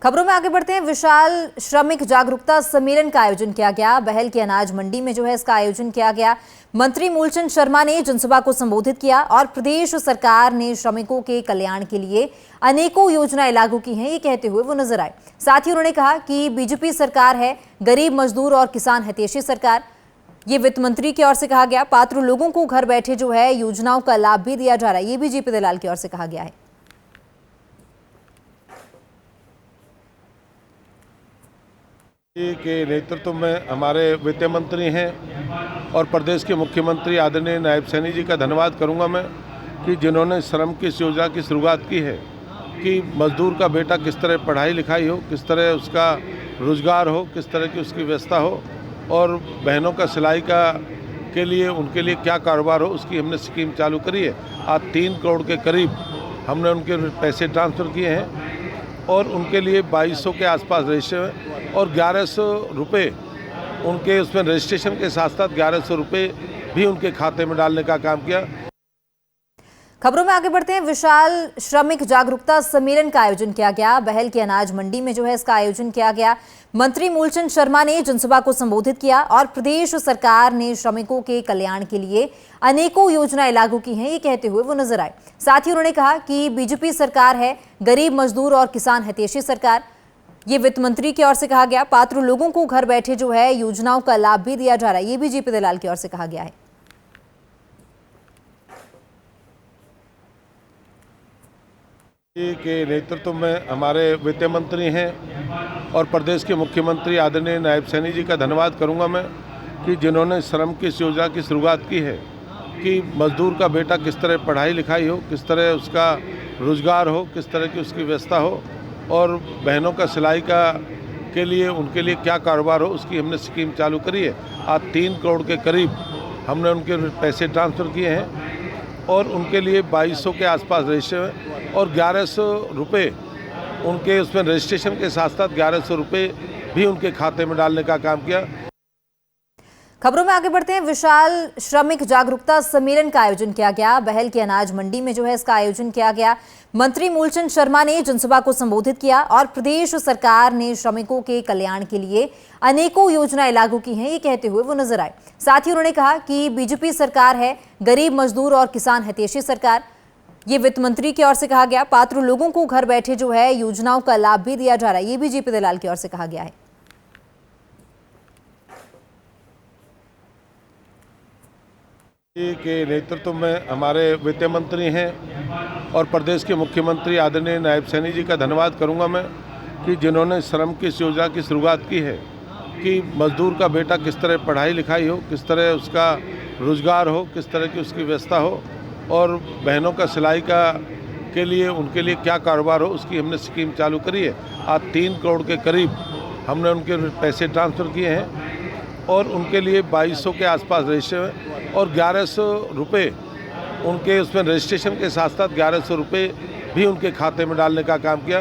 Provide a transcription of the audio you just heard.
खबरों में आगे बढ़ते हैं। विशाल श्रमिक जागरूकता सम्मेलन का आयोजन किया गया। बहल की अनाज मंडी में इसका आयोजन किया गया। मंत्री मूलचंद शर्मा ने जनसभा को संबोधित किया और प्रदेश सरकार ने श्रमिकों के कल्याण के लिए अनेकों योजनाएं लागू की हैं, ये कहते हुए वो नजर आए। साथ ही उन्होंने कहा कि बीजेपी सरकार है गरीब मजदूर और किसान हितैषी सरकार। ये वित्त मंत्री की ओर से कहा गया। पात्र लोगों को घर बैठे योजनाओं का लाभ भी दिया जा रहा है, ये भी जेपी दलाल की ओर से कहा गया है। के नेतृत्व में हमारे वित्त मंत्री हैं और प्रदेश के मुख्यमंत्री आदरणीय नायब सैनी जी का धन्यवाद करूंगा मैं कि जिन्होंने श्रम की इस योजना की शुरुआत की है कि मजदूर का बेटा किस तरह पढ़ाई लिखाई हो, किस तरह उसका रोजगार हो, किस तरह की उसकी व्यवस्था हो और बहनों का सिलाई का के लिए उनके लिए क्या कारोबार हो, उसकी हमने स्कीम चालू करी है। आज 3 करोड़ के करीब हमने उनके पैसे ट्रांसफ़र किए हैं और उनके लिए 2200 के आसपास रजिस्टर हैं और 1100 रुपये उनके उसमें रजिस्ट्रेशन के साथ साथ 1100 रुपये भी उनके खाते में डालने का काम किया। खबरों में आगे बढ़ते हैं। विशाल श्रमिक जागरूकता सम्मेलन का आयोजन किया गया। बहल की अनाज मंडी में इसका आयोजन किया गया। मंत्री मूलचंद शर्मा ने जनसभा को संबोधित किया और प्रदेश सरकार ने श्रमिकों के कल्याण के लिए अनेकों योजनाएं लागू की हैं, ये कहते हुए वो नजर आए। साथ ही उन्होंने कहा कि बीजेपी सरकार है गरीब मजदूर और किसान हितैषी सरकार। ये वित्त मंत्री की ओर से कहा गया। पात्र लोगों को घर बैठे योजनाओं का लाभ भी दिया जा रहा है, ये भी जेपी दलाल की ओर से कहा गया है। के नेतृत्व में हमारे वित्त मंत्री हैं और प्रदेश के मुख्यमंत्री आदरणीय नायब सैनी जी का धन्यवाद करूंगा मैं कि जिन्होंने श्रम की इस योजना की शुरुआत की है कि मजदूर का बेटा किस तरह पढ़ाई लिखाई हो, किस तरह उसका रोजगार हो, किस तरह की उसकी व्यवस्था हो और बहनों का सिलाई का के लिए उनके लिए क्या कारोबार हो, उसकी हमने स्कीम चालू करी है। आज 3 करोड़ के करीब हमने उनके पैसे ट्रांसफ़र किए हैं और उनके लिए 2200 के आसपास रजिस्टर हैं और 1100 रुपये उनके उसमें रजिस्ट्रेशन के साथ साथ 1100 रुपये भी उनके खाते में डालने का काम किया। खबरों में आगे बढ़ते हैं। विशाल श्रमिक जागरूकता सम्मेलन का आयोजन किया गया। बहल की अनाज मंडी में इसका आयोजन किया गया। मंत्री मूलचंद शर्मा ने जनसभा को संबोधित किया और प्रदेश सरकार ने श्रमिकों के कल्याण के लिए अनेकों योजनाएं लागू की हैं, ये कहते हुए वो नजर आए। साथ ही उन्होंने कहा कि बीजेपी सरकार है गरीब मजदूर और किसान हितैषी सरकार। ये वित्त मंत्री की ओर से कहा गया। पात्र लोगों को घर बैठे योजनाओं का लाभ भी दिया जा रहा है, ये भी जेपी दलाल की ओर से कहा गया है। के नेतृत्व में हमारे वित्त मंत्री हैं और प्रदेश के मुख्यमंत्री आदरणीय नायब सैनी जी का धन्यवाद करूंगा मैं कि जिन्होंने श्रम की इस योजना की शुरुआत की है कि मजदूर का बेटा किस तरह पढ़ाई लिखाई हो, किस तरह उसका रोजगार हो, किस तरह की उसकी व्यवस्था हो और बहनों का सिलाई का के लिए उनके लिए क्या कारोबार हो, उसकी हमने स्कीम चालू करी है। आज 3 करोड़ के करीब हमने उनके पैसे ट्रांसफ़र किए हैं और उनके लिए 2200 के आसपास रजिस्टर हैं और 1100 रुपये उनके उसमें रजिस्ट्रेशन के साथ साथ 1100 रुपये भी उनके खाते में डालने का काम किया।